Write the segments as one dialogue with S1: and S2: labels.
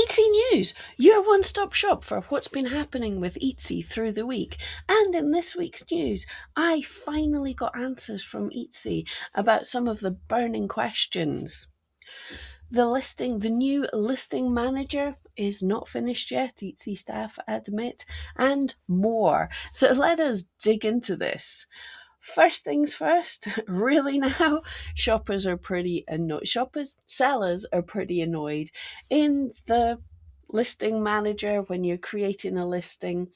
S1: Etsy News, your one-stop shop for what's been happening with Etsy through the week. And in this week's news, I finally got answers from Etsy about some of the burning questions. The new listing manager is not finished yet, Etsy staff admit, and more. So let us dig into this. First things first, really now, sellers are pretty annoyed. In the listing manager, when you're creating a listing,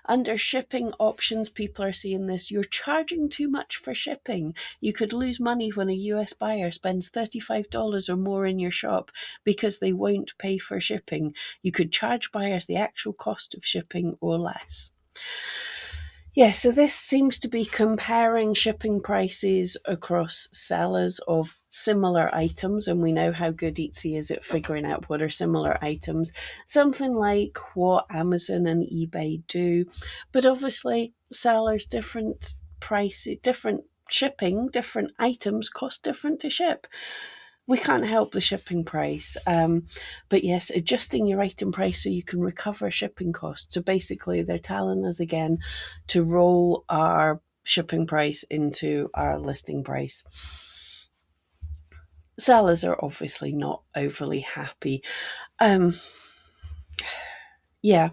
S1: under shipping options, people are seeing this. You're charging too much for shipping. You could lose money when a US buyer spends $35 or more in your shop because they won't pay for shipping. You could charge buyers the actual cost of shipping or less. Yeah, so this seems to be comparing shipping prices across sellers of similar items, and we know how good Etsy is at figuring out what are similar items, something like what Amazon and eBay do. But obviously, sellers, different prices, different shipping, different items cost different to ship. We can't help the shipping price. But yes, adjusting your item price so you can recover shipping costs. So basically, they're telling us again to roll our shipping price into our listing price. Sellers are obviously not overly happy. Yeah.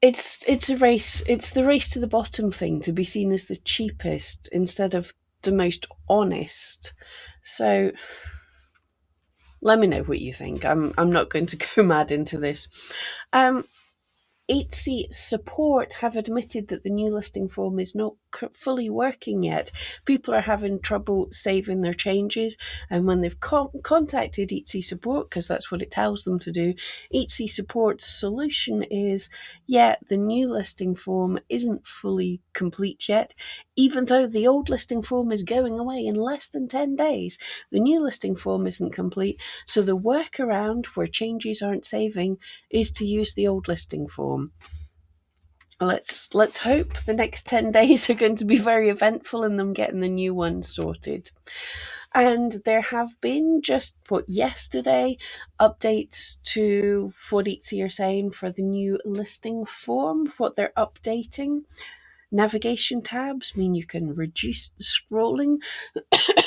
S1: It's a race. It's the race to the bottom thing, to be seen as the cheapest instead of the most honest. So let me know what you think. I'm not going to go mad into this. Etsy support have admitted that the new listing form is not fully working yet. People are having trouble saving their changes, and when they've contacted Etsy support, because that's what it tells them to do, Etsy support's solution is, the new listing form isn't fully complete yet, even though the old listing form is going away in less than 10 days. The new listing form isn't complete, so the workaround where changes aren't saving is to use the old listing form. Let's hope the next 10 days are going to be very eventful in them getting the new one sorted. And there have been yesterday updates to what Etsy are saying for the new listing form, what they're updating. Navigation tabs mean you can reduce the scrolling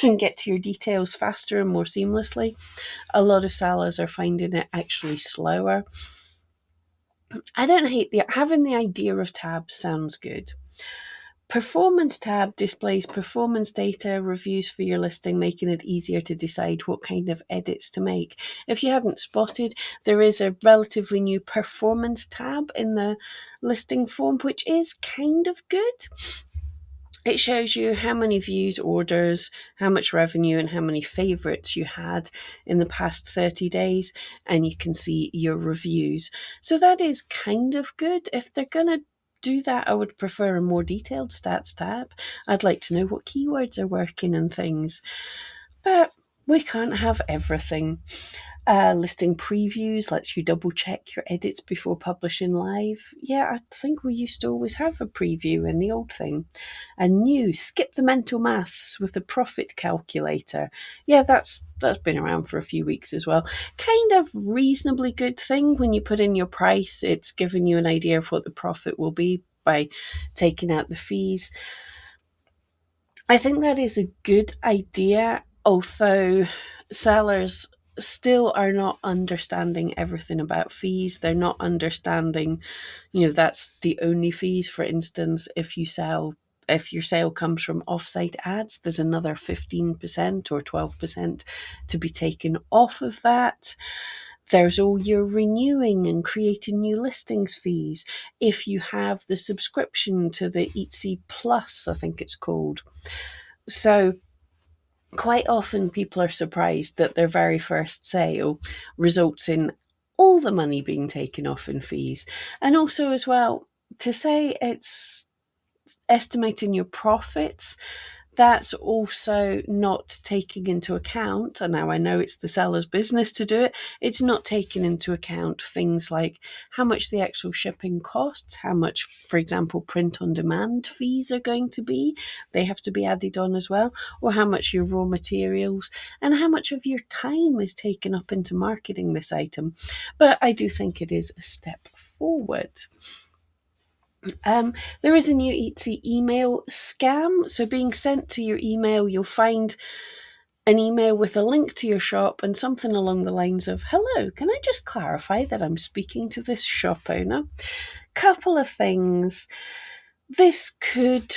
S1: and get to your details faster and more seamlessly. A lot of sellers are finding it actually slower. I don't hate having the idea of tabs sounds good. Performance tab displays performance data reviews for your listing, making it easier to decide what kind of edits to make. If you hadn't spotted, there is a relatively new performance tab in the listing form, which is kind of good. It shows you how many views, orders, how much revenue, and how many favorites you had in the past 30 days, and you can see your reviews. So that is kind of good. If they're going to do that, I would prefer a more detailed stats tab. I'd like to know what keywords are working and things. But we can't have everything. Listing previews lets you double check your edits before publishing live. Yeah, I think we used to always have a preview in the old thing. And new, skip the mental maths with the profit calculator. Yeah, that's been around for a few weeks as well. Kind of reasonably good thing. When you put in your price, it's giving you an idea of what the profit will be by taking out the fees. I think that is a good idea, although sellers still are not understanding everything about fees. They're not understanding, that's the only fees. For instance, if your sale comes from offsite ads, there's another 15% or 12% to be taken off of that. There's all your renewing and creating new listings fees. If you have the subscription to the Etsy Plus, I think it's called. So quite often people are surprised that their very first sale results in all the money being taken off in fees. And also as well, to say it's estimating your profits, That's also not taking into account, and now I know it's the seller's business to do it, it's not taking into account things like how much the actual shipping costs, how much, for example, print on demand fees are going to be. They have to be added on as well, or how much your raw materials and how much of your time is taken up into marketing this item. But I do think it is a step forward. There is a new Etsy email scam. So being sent to your email, you'll find an email with a link to your shop and something along the lines of, "Hello, can I just clarify that I'm speaking to this shop owner?" Couple of things. This could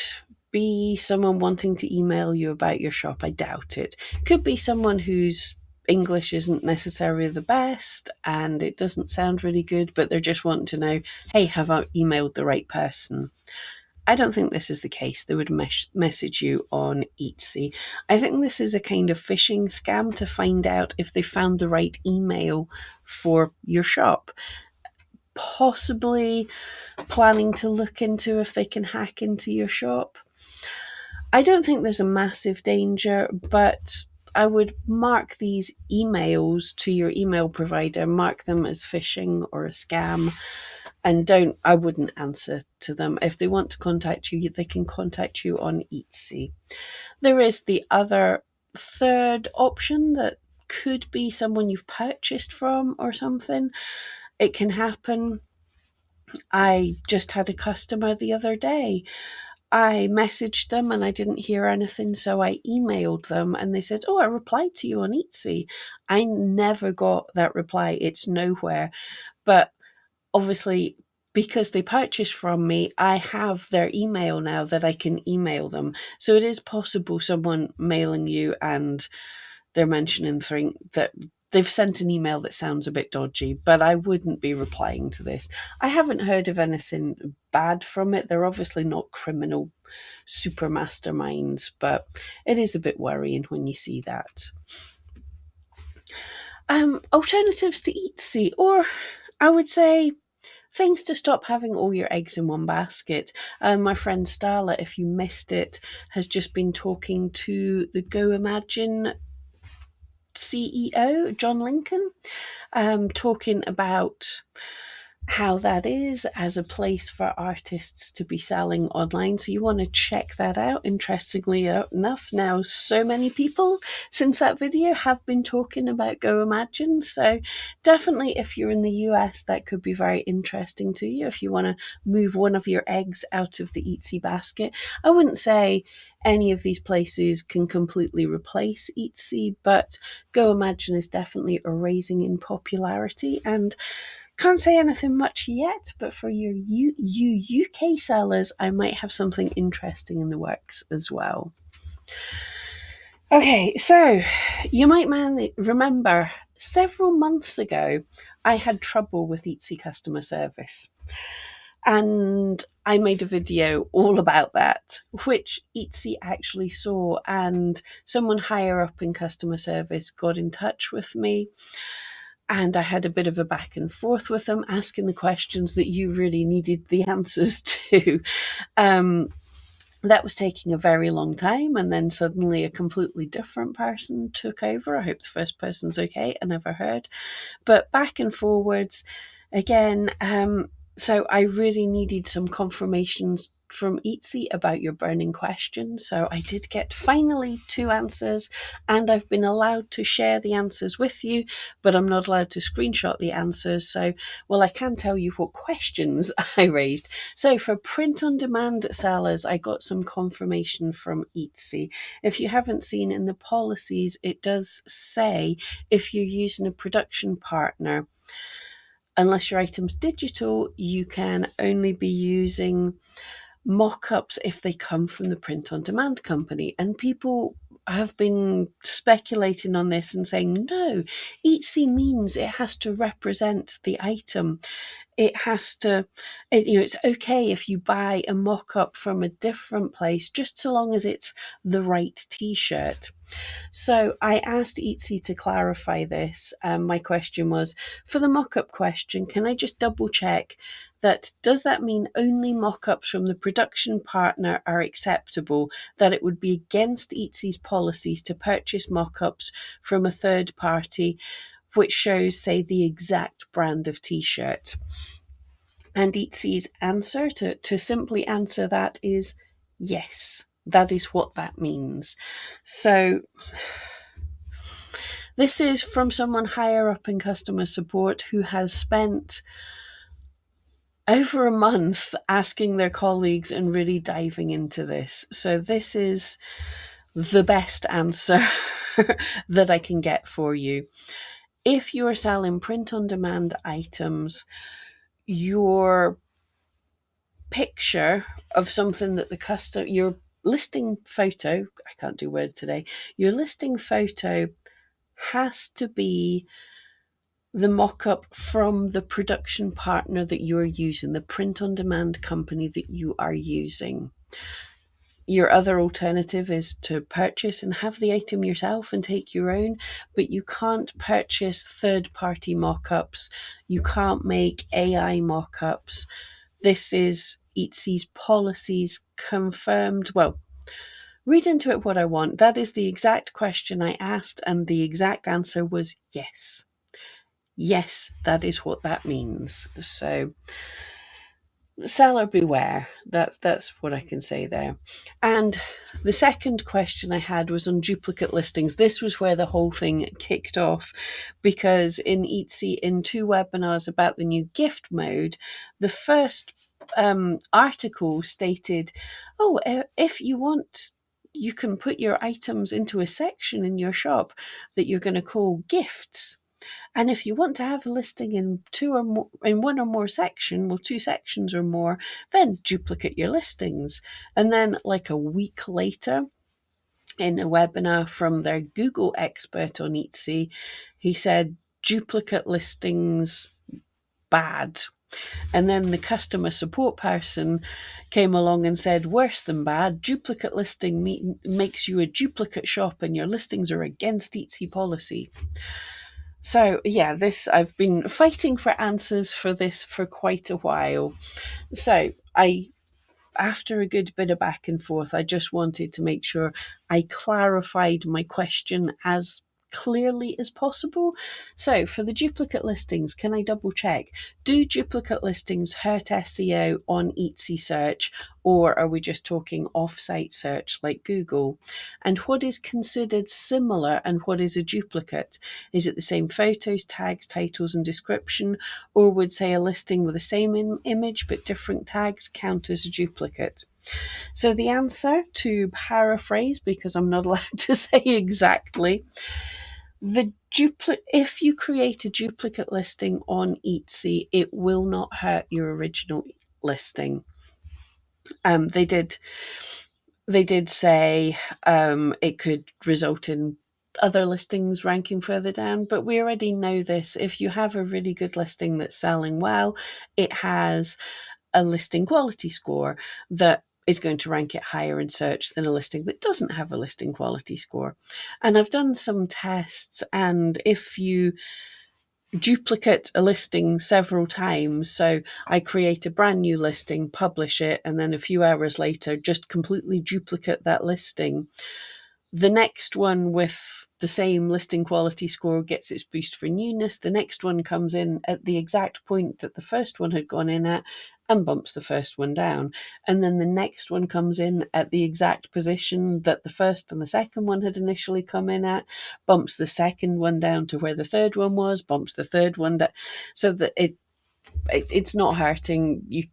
S1: be someone wanting to email you about your shop. I doubt it. Could be someone whose English isn't necessarily the best and it doesn't sound really good, but they're just wanting to know, hey, have I emailed the right person? I don't think this is the case. They would message you on Etsy. I think this is a kind of phishing scam to find out if they found the right email for your shop. Possibly planning to look into if they can hack into your shop. I don't think there's a massive danger, but I would mark these emails to your email provider, mark them as phishing or a scam, and I wouldn't answer to them. If they want to contact you, they can contact you on Etsy. There is the other third option that could be someone you've purchased from or something. It can happen. I just had a customer the other day. I messaged them and I didn't hear anything, so I emailed them and they said, "Oh, I replied to you on Etsy." I never got that reply. It's nowhere. But obviously, because they purchased from me, I have their email now that I can email them. So it is possible someone mailing you and they're mentioning that they've sent an email that sounds a bit dodgy, but I wouldn't be replying to this. I haven't heard of anything bad from it. They're obviously not criminal super masterminds, but it is a bit worrying when you see that. Alternatives to Etsy, or I would say things to stop having all your eggs in one basket. My friend Starla, if you missed it, has just been talking to the Go Imagine CEO, John Lincoln, talking about how that is as a place for artists to be selling online. So you want to check that out. Interestingly enough, now so many people since that video have been talking about Go Imagine. So definitely if you're in the US, that could be very interesting to you if you want to move one of your eggs out of the Etsy basket. I wouldn't say any of these places can completely replace Etsy, but Go Imagine is definitely a rising in popularity, and can't say anything much yet, but for your UK sellers, I might have something interesting in the works as well. Okay, so you might remember several months ago, I had trouble with Etsy customer service. And I made a video all about that, which Etsy actually saw, and someone higher up in customer service got in touch with me. And I had a bit of a back and forth with them, asking the questions that you really needed the answers to. That was taking a very long time, and then suddenly a completely different person took over. I hope the first person's okay. I never heard. But back and forwards again. So I really needed some confirmations from Etsy about your burning question. So I did get finally 2 answers, and I've been allowed to share the answers with you, but I'm not allowed to screenshot the answers. So, well, I can tell you what questions I raised. So for print on demand sellers, I got some confirmation from Etsy. If you haven't seen in the policies, it does say if you're using a production partner, unless your item's digital, you can only be using mock-ups if they come from the print-on-demand company. And people have been speculating on this and saying, no, Etsy means it has to represent the item. It has to, it's okay if you buy a mock-up from a different place, just so long as it's the right t-shirt. So I asked Etsy to clarify this. My question was, for the mock-up question, can I just double check that does that mean only mock-ups from the production partner are acceptable, that it would be against Etsy's policies to purchase mock-ups from a third party which shows, say, the exact brand of t-shirt? And Etsy's answer to simply answer that is yes. That is what that means. So this is from someone higher up in customer support who has spent over a month asking their colleagues and really diving into this. So this is the best answer that I can get for you. If you are selling print-on-demand items, your picture of something that the customer, your listing photo, I can't do words today, your listing photo has to be the mock-up from the production partner that you're using, the print-on-demand company that you are using. Your other alternative is to purchase and have the item yourself and take your own, but you can't purchase third-party mock-ups. You can't make AI mock-ups. This is Etsy's policies confirmed. Well, read into it what I want. That is the exact question I asked, and the exact answer was yes. Yes, that is what that means. So, seller beware. That's what I can say there. And the second question I had was on duplicate listings. This was where the whole thing kicked off, because in Etsy, in 2 webinars about the new gift mode, the first article stated, oh, if you want, you can put your items into a section in your shop that you're going to call gifts. And if you want to have a listing in 2 or more, in 1 or more section, well, 2 sections or more, then duplicate your listings. And then, like a week later, in a webinar from their Google expert on Etsy, he said duplicate listings bad. And then the customer support person came along and said, worse than bad, duplicate listing makes you a duplicate shop and your listings are against Etsy policy. So yeah, I've been fighting for answers for this for quite a while. So after a good bit of back and forth, I just wanted to make sure I clarified my question as clearly as possible. So for the duplicate listings, can I double check? Do duplicate listings hurt SEO on Etsy search, or are we just talking off-site search like Google? And what is considered similar and what is a duplicate? Is it the same photos, tags, titles, and description, or would, say, a listing with the same image but different tags count as a duplicate? So the answer, to paraphrase, because I'm not allowed to say exactly, if you create a duplicate listing on Etsy, it will not hurt your original listing. They did say it could result in other listings ranking further down, but we already know this. If you have a really good listing that's selling well, it has a listing quality score that is going to rank it higher in search than a listing that doesn't have a listing quality score. And I've done some tests, and if you duplicate a listing several times, so I create a brand new listing, publish it, and then a few hours later just completely duplicate that listing, the next one with the same listing quality score gets its boost for newness. The next one comes in at the exact point that the first one had gone in at and bumps the first one down. And then the next one comes in at the exact position that the first and the second one had initially come in at, bumps the second one down to where the third one was, bumps the third one down, so that it's not hurting you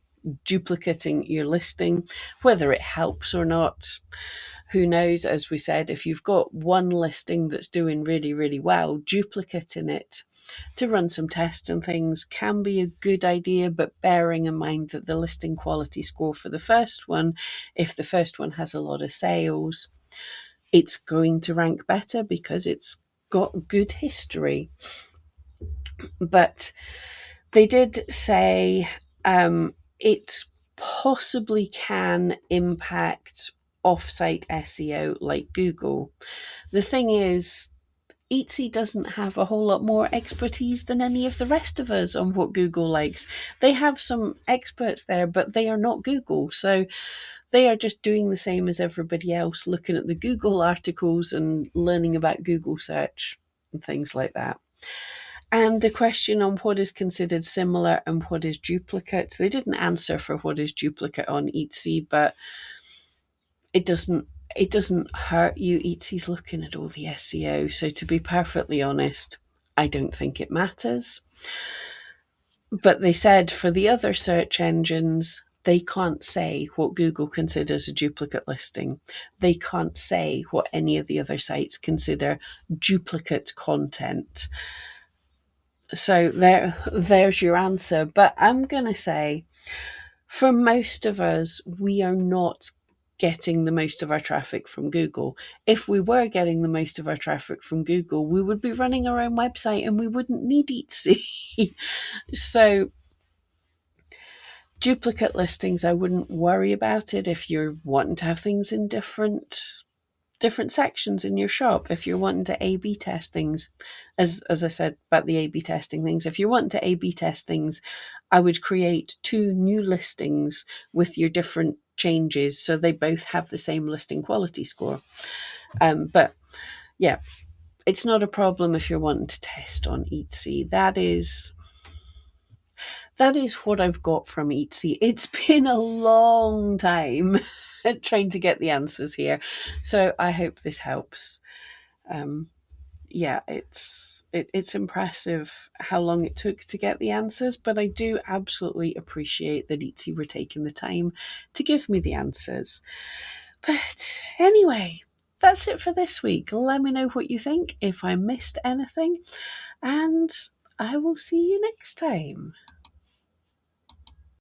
S1: duplicating your listing. Whether it helps or not, who knows? As we said, if you've got one listing that's doing really, really well, duplicating it to run some tests and things can be a good idea, but bearing in mind that the listing quality score for the first one, if the first one has a lot of sales, it's going to rank better because it's got good history. But they did say it possibly can impact off-site SEO like Google. The thing is, Etsy doesn't have a whole lot more expertise than any of the rest of us on what Google likes. They have some experts there, but they are not Google. So they are just doing the same as everybody else, looking at the Google articles and learning about Google search and things like that. And the question on what is considered similar and what is duplicate, they didn't answer for what is duplicate on Etsy, but it doesn't hurt you. Etsy's looking at all the SEO. So to be perfectly honest, I don't think it matters. But they said for the other search engines, they can't say what Google considers a duplicate listing. They can't say what any of the other sites consider duplicate content. So there's your answer. But I'm going to say, for most of us, we are not getting the most of our traffic from Google. If we were getting the most of our traffic from Google, we would be running our own website and we wouldn't need Etsy. So duplicate listings, I wouldn't worry about it if you're wanting to have things in different sections in your shop. If you're wanting to A/B test things, as I said about the A/B testing things, if you're wanting to A/B test things, I would create 2 new listings with your different changes so they both have the same listing quality score. But yeah, it's not a problem if you're wanting to test on Etsy. That is what I've got from Etsy. It's been a long time trying to get the answers here, so I hope this helps. Yeah, it's impressive how long it took to get the answers, but I do absolutely appreciate that Etsy were taking the time to give me the answers. But anyway, that's it for this week. Let me know what you think, if I missed anything, and I will see you next time.